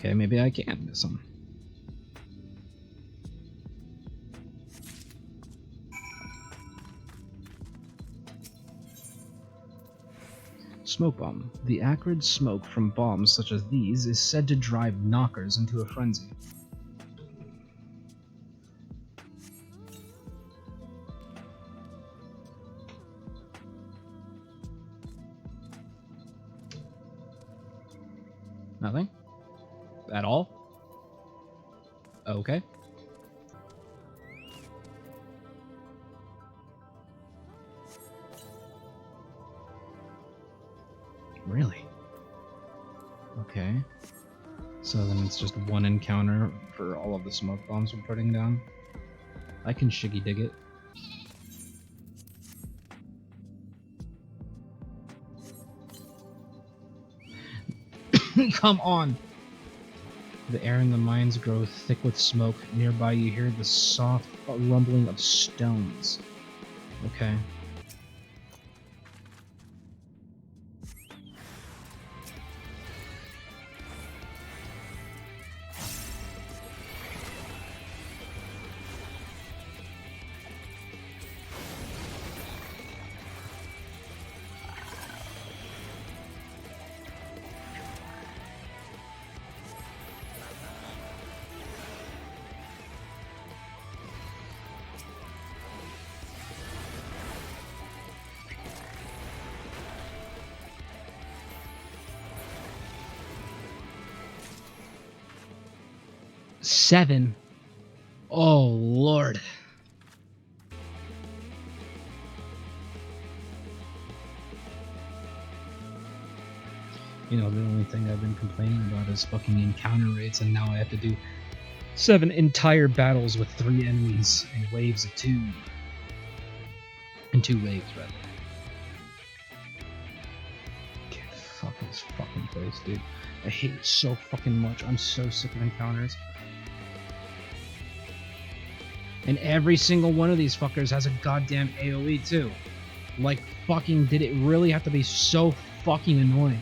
Okay, maybe I can miss them. Smoke bomb. The acrid smoke from bombs such as these is said to drive knockers into a frenzy. Nothing? At all? Okay. Really? Okay. So then it's just one encounter for all of the smoke bombs we're putting down. I can shiggy dig it. Come on! The air in the mines grows thick with smoke. Nearby you hear the soft rumbling of stones. Okay. Seven. Oh, Lord. You know, the only thing I've been complaining about is fucking encounter rates, and now I have to do 7 entire battles with 3 enemies in waves of 2. In 2 waves, rather. Can't fuck this fucking place, dude. I hate it so fucking much. I'm so sick of encounters. And every single one of these fuckers has a goddamn AoE too. Like, fucking, did it really have to be so fucking annoying?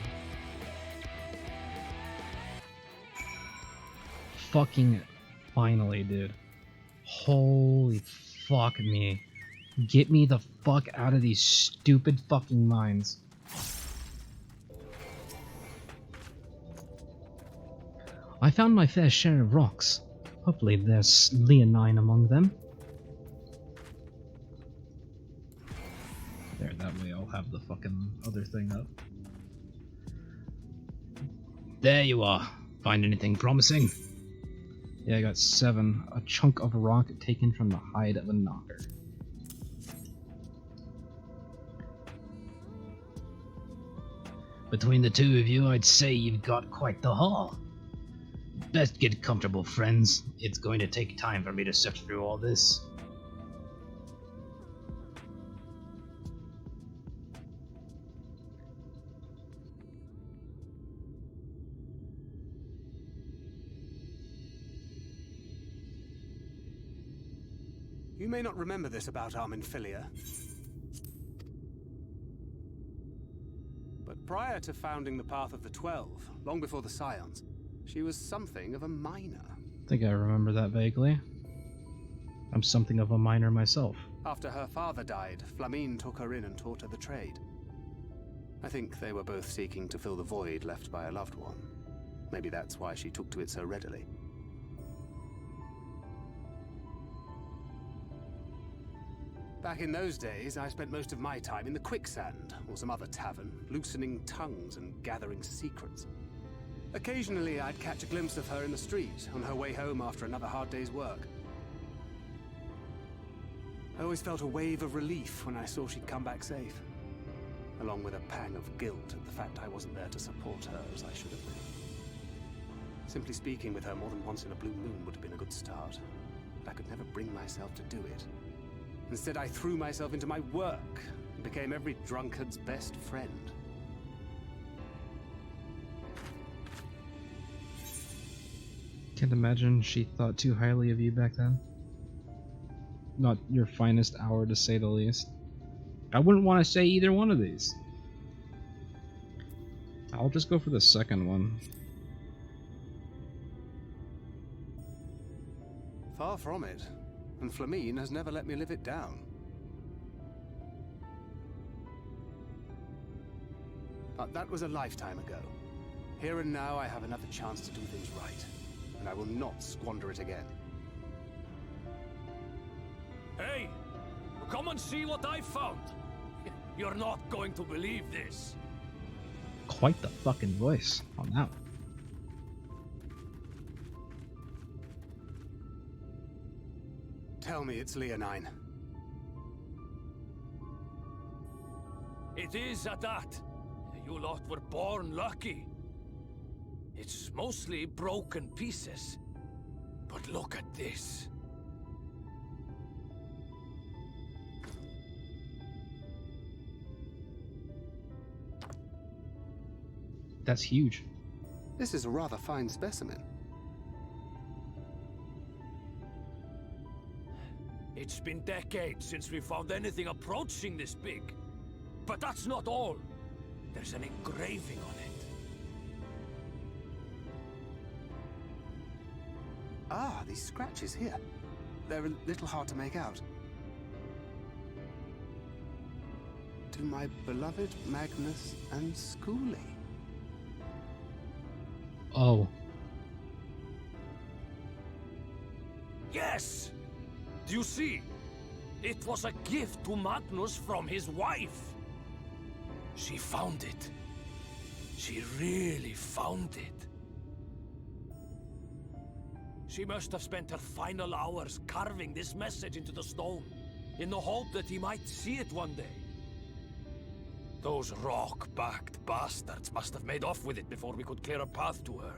Fucking finally, dude. Holy fuck me. Get me the fuck out of these stupid fucking mines. I found my fair share of rocks. Hopefully there's leonine among them. There, that way I'll have the fucking other thing up. There you are. Find anything promising? Yeah, I got 7. A chunk of rock taken from the hide of a knocker. Between the two of you, I'd say you've got quite the haul. Best get comfortable, friends. It's going to take time for me to sift through all this. You may not remember this about Arminfilia, but prior to founding the Path of the 12, long before the Scions, she was something of a miner. I think I remember that vaguely. I'm something of a miner myself. After her father died, Flamine took her in and taught her the trade. I think they were both seeking to fill the void left by a loved one. Maybe that's why she took to it so readily. Back in those days, I spent most of my time in the Quicksand, or some other tavern, loosening tongues and gathering secrets. Occasionally, I'd catch a glimpse of her in the street, on her way home after another hard day's work. I always felt a wave of relief when I saw she'd come back safe, along with a pang of guilt at the fact I wasn't there to support her as I should have been. Simply speaking with her more than once in a blue moon would have been a good start, but I could never bring myself to do it. Instead, I threw myself into my work and became every drunkard's best friend. Can't imagine she thought too highly of you back then. Not your finest hour, to say the least. I wouldn't want to say either one of these. I'll just go for the second one. Far from it. And Flamine has never let me live it down. But that was a lifetime ago. Here and now I have another chance to do things right. And I will not squander it again. Hey! Come and see what I found! You're not going to believe this. Quite the fucking voice on that one. Tell me it's Leonine. It is at that. You lot were born lucky. It's mostly broken pieces. But look at this. That's huge. This is a rather fine specimen. It's been decades since we found anything approaching this big. But that's not all. There's an engraving on it. Ah, these scratches here. They're a little hard to make out. To my beloved Magnus and Schoolie. Oh. Yes! Do you see? It was a gift to Magnus from his wife. She found it. She really found it. She must have spent her final hours carving this message into the stone, in the hope that he might see it one day. Those rock-backed bastards must have made off with it before we could clear a path to her.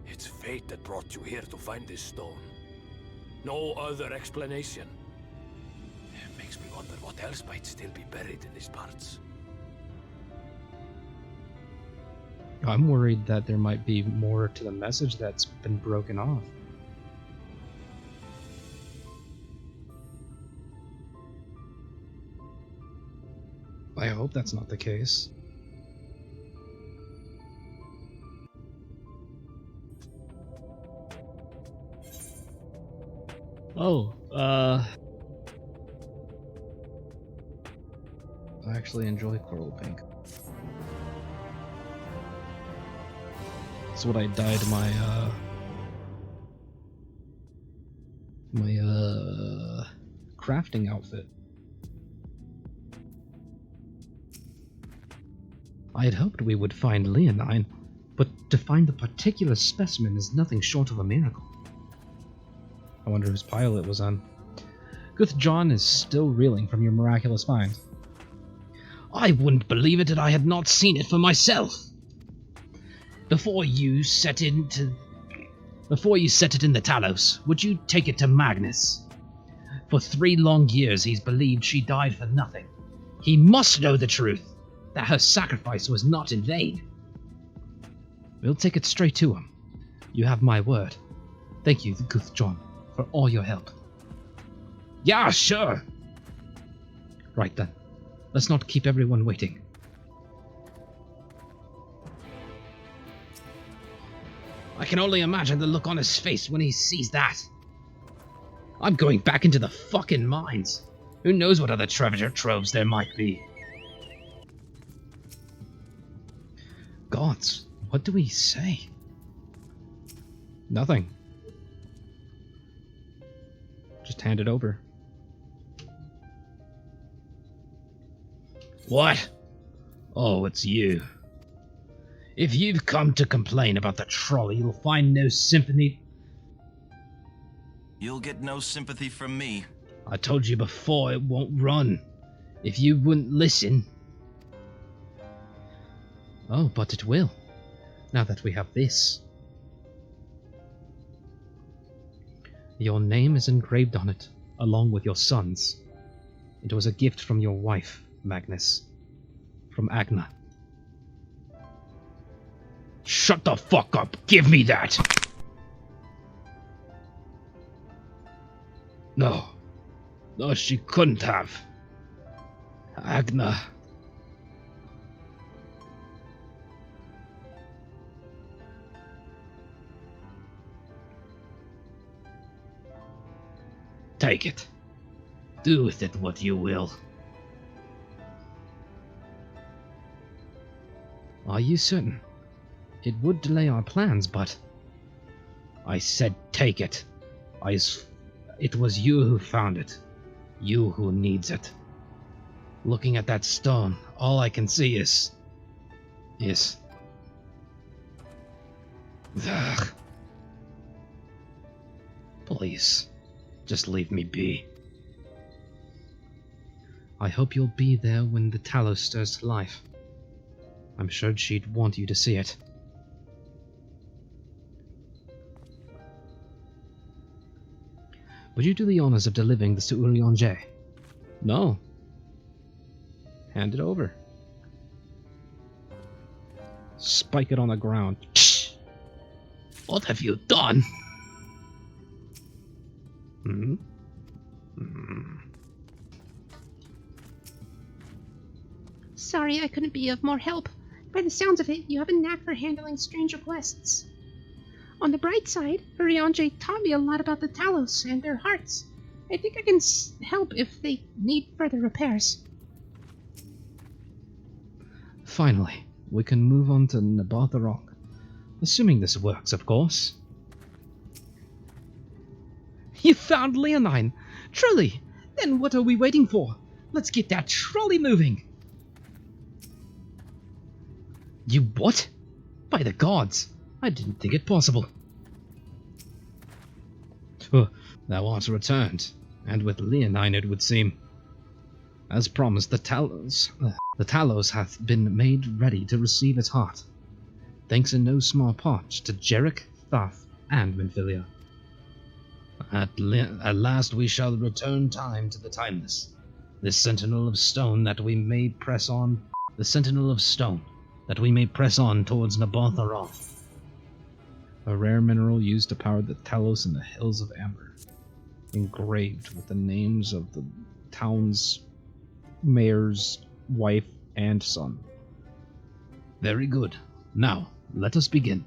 It's fate that brought you here to find this stone. No other explanation. It makes me wonder what else might still be buried in these parts. I'm worried that there might be more to the message that's been broken off. I hope that's not the case. Oh, I actually enjoy coral pink. That's what I dyed my crafting outfit. I had hoped we would find Leonine, but to find the particular specimen is nothing short of a miracle. I wonder whose pile it was on. Guth John is still reeling from your miraculous find. I wouldn't believe it if I had not seen it for myself. Before you set it in the Talos, would you take it to Magnus? For 3 long years he's believed she died for nothing. He must know the truth, that her sacrifice was not in vain. We'll take it straight to him. You have my word. Thank you, Guth John, for all your help. Yeah, sure. Right then. Let's not keep everyone waiting. I can only imagine the look on his face when he sees that. I'm going back into the fucking mines. Who knows what other treasure troves there might be. Gods, what do we say? Nothing. Just hand it over. What? Oh, it's you. If you've come to complain about the trolley, you'll find no sympathy. You'll get no sympathy from me. I told you before, it won't run. If you wouldn't listen. Oh, but it will. Now that we have this. Your name is engraved on it, along with your son's. It was a gift from your wife, Magnus. From Agna. Shut the fuck up! Give me that! No. No, she couldn't have. Agna. Take it. Do with it what you will. Are you certain? It would delay our plans, but... I said take it. It was you who found it. You who needs it. Looking at that stone, all I can see is... Ugh. Please, just leave me be. I hope you'll be there when the Talos stirs to life. I'm sure she'd want you to see it. Would you do the honors of delivering this to Urianger? No. Hand it over. Spike it on the ground. What have you done? Sorry I couldn't be of more help. By the sounds of it, you have a knack for handling strange requests. On the bright side, Urianger taught me a lot about the Talos and their hearts. I think I can help if they need further repairs. Finally, we can move on to Nabatharok. Assuming this works, of course. You found Leonine! Truly! Then what are we waiting for? Let's get that trolley moving! You what? By the gods! I didn't think it possible. Thou art returned, and with Leonine it would seem. As promised, the Talos hath been made ready to receive its heart, thanks in no small part to Jarek, Thoth, and Minfilia. At last we shall return time to the timeless, this sentinel of stone that we may press on, towards Nabatharok. A rare mineral used to power the Talos in the Hills of Amber, engraved with the names of the town's mayor's wife and son. Very good. Now, let us begin.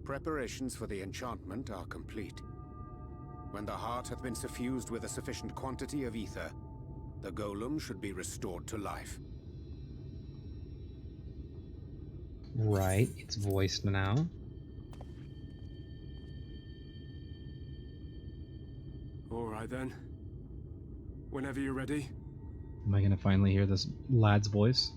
Preparations for the enchantment are complete. When the heart hath been suffused with a sufficient quantity of ether, the golem should be restored to life. Right, it's voiced now. Alright then. Whenever you're ready. Am I gonna finally hear this lad's voice?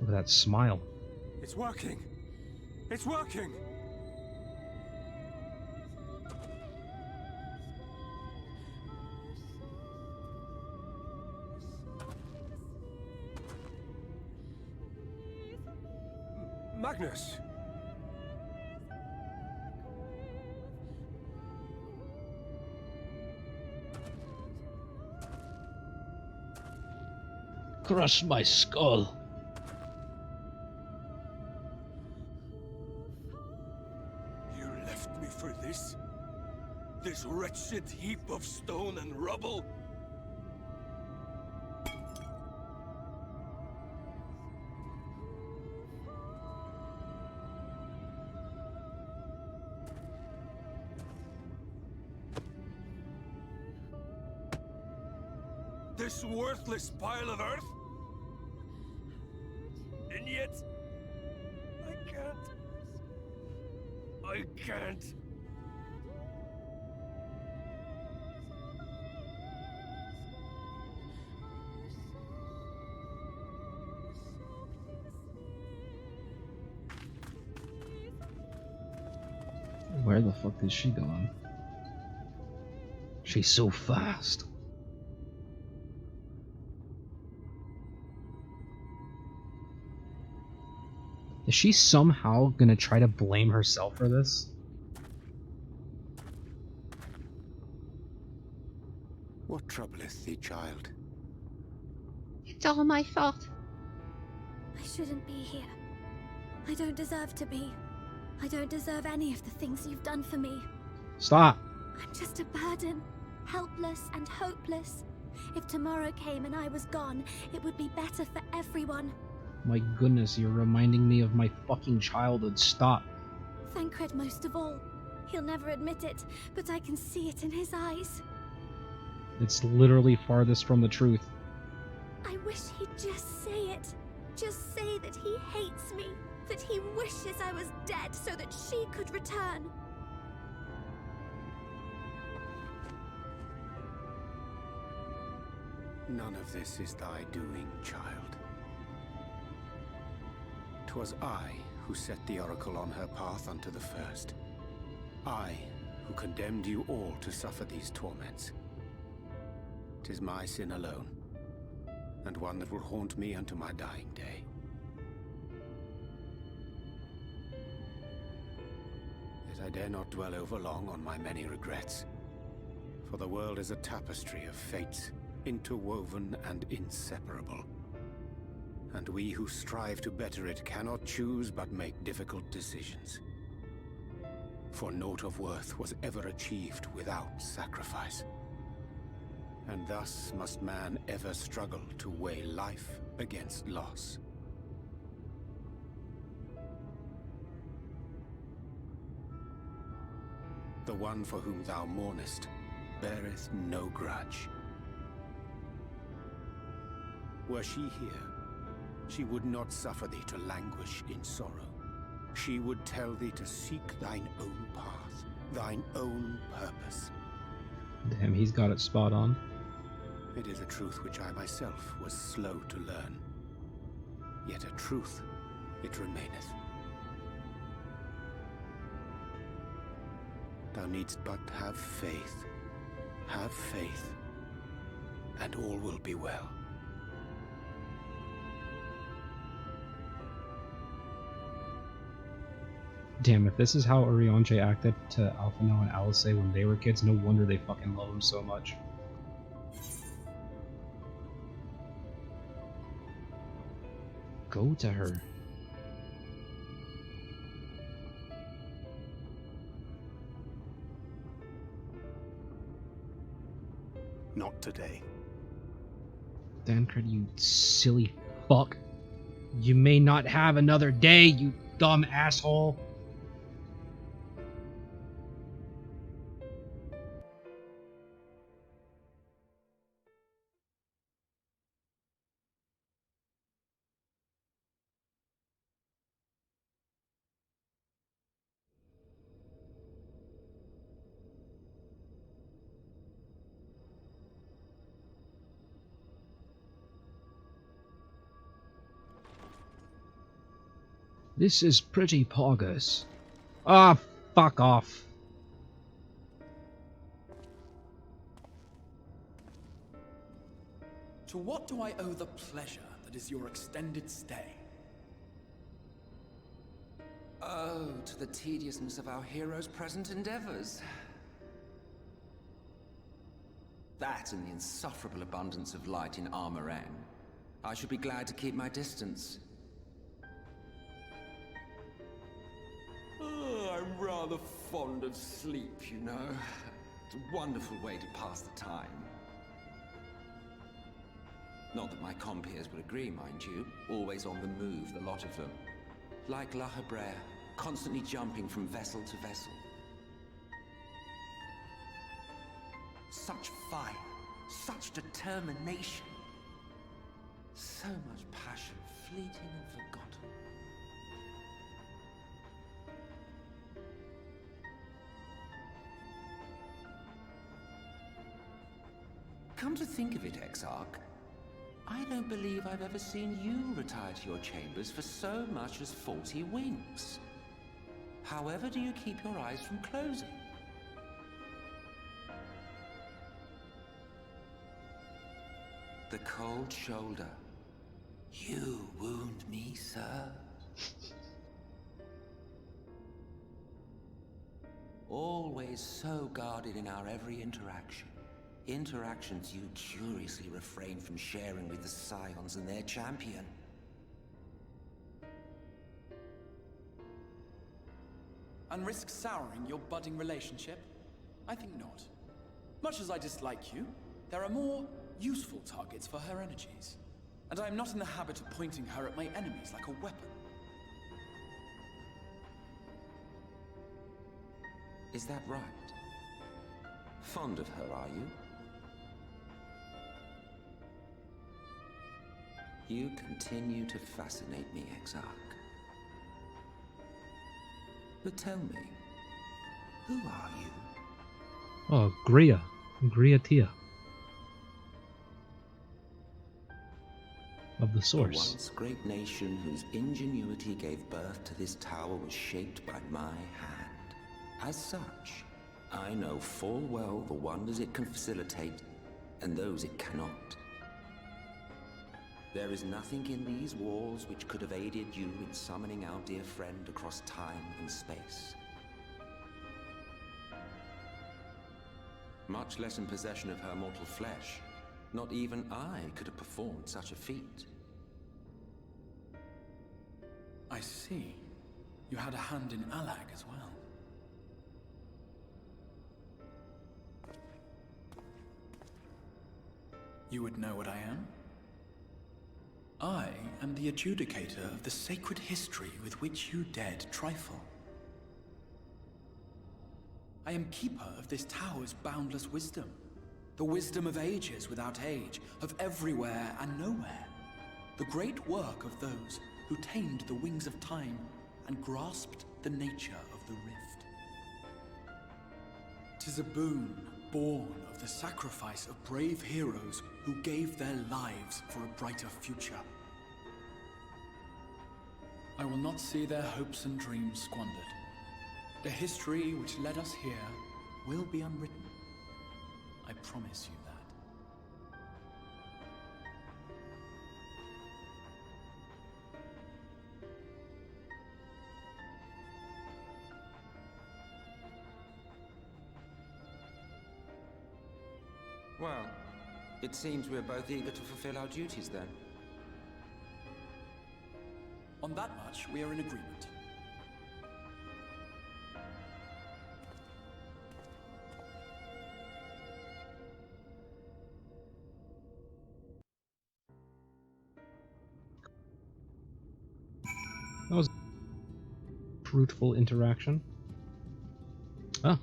Look at that smile. It's working! It's working! Magnus! Crush my skull. You left me for this? This wretched heap of stone and rubble? This worthless pile of earth? And yet, I can't. Where the fuck is she going? She's so fast. Is she somehow gonna try to blame herself for this? What troubleth thee, child? It's all my fault. I shouldn't be here. I don't deserve to be. I don't deserve any of the things you've done for me. Stop! I'm just a burden, helpless and hopeless. If tomorrow came and I was gone, it would be better for everyone. My goodness, you're reminding me of my fucking childhood. Stop. Thancred most of all. He'll never admit it, but I can see it in his eyes. It's literally farthest from the truth. I wish he'd just say it. Just say that he hates me, that he wishes I was dead so that she could return. None of this is thy doing, child. 'Twas I who set the oracle on her path unto the first. I who condemned you all to suffer these torments. 'Tis my sin alone, and one that will haunt me unto my dying day. Yet I dare not dwell over long on my many regrets, for the world is a tapestry of fates, interwoven and inseparable. And we who strive to better it cannot choose but make difficult decisions. For naught of worth was ever achieved without sacrifice. And thus must man ever struggle to weigh life against loss. The one for whom thou mournest beareth no grudge. Were she here, she would not suffer thee to languish in sorrow. She would tell thee to seek thine own path, thine own purpose. Damn, he's got it spot on. It is a truth which I myself was slow to learn. Yet a truth it remaineth. Thou needst but have faith, and all will be well. Damn, if this is how Urianger acted to Alphinaud and Alice when they were kids, no wonder they fucking love him so much. Go to her. Not today. Thancred, you silly fuck. You may not have another day, you dumb asshole. This is pretty poggers. Ah, fuck off. To what do I owe the pleasure that is your extended stay? Oh, to the tediousness of our hero's present endeavors. That and the insufferable abundance of light in Armorang. I should be glad to keep my distance. Oh, I'm rather fond of sleep, you know. It's a wonderful way to pass the time. Not that my compeers would agree, mind you. Always on the move, the lot of them. Like La Hebrea, constantly jumping from vessel to vessel. Such fire, such determination. So much passion, fleeting and forgotten. Come to think of it, Exarch, I don't believe I've ever seen you retire to your chambers for so much as 40 winks. However do you keep your eyes from closing? The cold shoulder. You wound me, sir. Always so guarded in our every interaction. Interactions you curiously refrain from sharing with the Scions and their champion. And risk souring your budding relationship? I think not. Much as I dislike you, there are more useful targets for her energies. And I am not in the habit of pointing her at my enemies like a weapon. Is that right? Fond of her, are you? You continue to fascinate me, Exarch. But tell me, who are you? Oh, Gria. Gria Tia. Of the The Source. once great nation whose ingenuity gave birth to this tower was shaped by my hand. As such, I know full well the wonders it can facilitate and those it cannot. There is nothing in these walls which could have aided you in summoning our dear friend across time and space. Much less in possession of her mortal flesh. Not even I could have performed such a feat. I see. You had a hand in Alag as well. You would know what I am? I am the adjudicator of the sacred history with which you dared trifle. I am keeper of this tower's boundless wisdom. The wisdom of ages without age, of everywhere and nowhere. The great work of those who tamed the wings of time and grasped the nature of the rift. 'Tis a boon born of the sacrifice of brave heroes who gave their lives for a brighter future. I will not see their hopes and dreams squandered. The history which led us here will be unwritten. I promise you that. Well, it seems we're both eager to fulfill our duties then. On that much, we are in agreement. That was a fruitful interaction. Ah.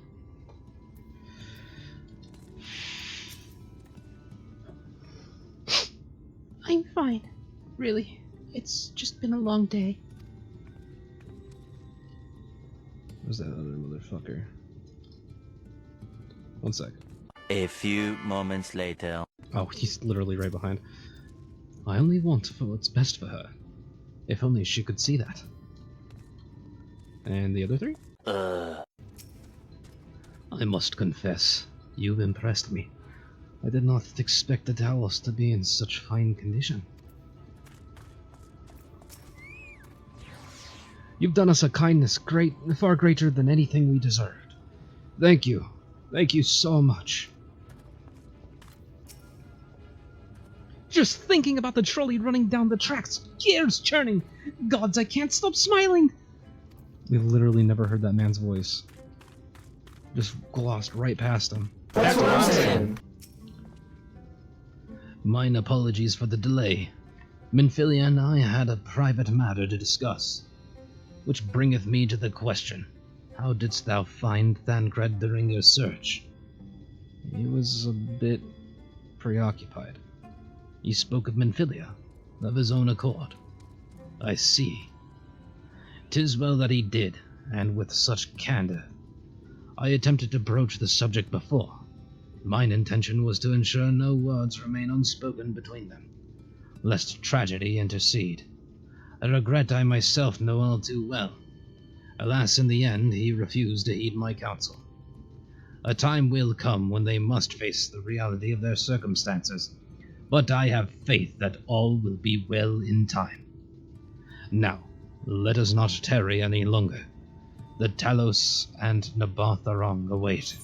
I'm fine. Really. It's just been a long day. Where's that other motherfucker? One sec. A few moments later. Oh, he's literally right behind. I only want for what's best for her. If only she could see that. And the other three? I must confess, you've impressed me. I did not expect the Talos to be in such fine condition. You've done us a kindness far greater than anything we deserved. Thank you. Thank you so much. Just thinking about the trolley running down the tracks, gears churning. Gods, I can't stop smiling. We literally never heard that man's voice. Just glossed right past him. That's what I'm saying. Mine apologies for the delay. Minfilia and I had a private matter to discuss. Which bringeth me to the question. How didst thou find Thancred during your search? He was a bit preoccupied. He spoke of Minfilia, of his own accord. I see. 'Tis well that he did, and with such candor. I attempted to broach the subject before. Mine intention was to ensure no words remain unspoken between them, lest tragedy intercede. A regret I myself know all too well. Alas, in the end, he refused to heed my counsel. A time will come when they must face the reality of their circumstances, but I have faith that all will be well in time. Now, let us not tarry any longer. The Talos and Nabatharong await.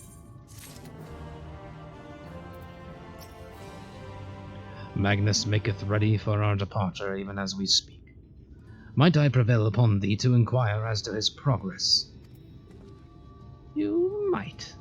Magnus maketh ready for our departure even as we speak. Might I prevail upon thee to inquire as to his progress? You might.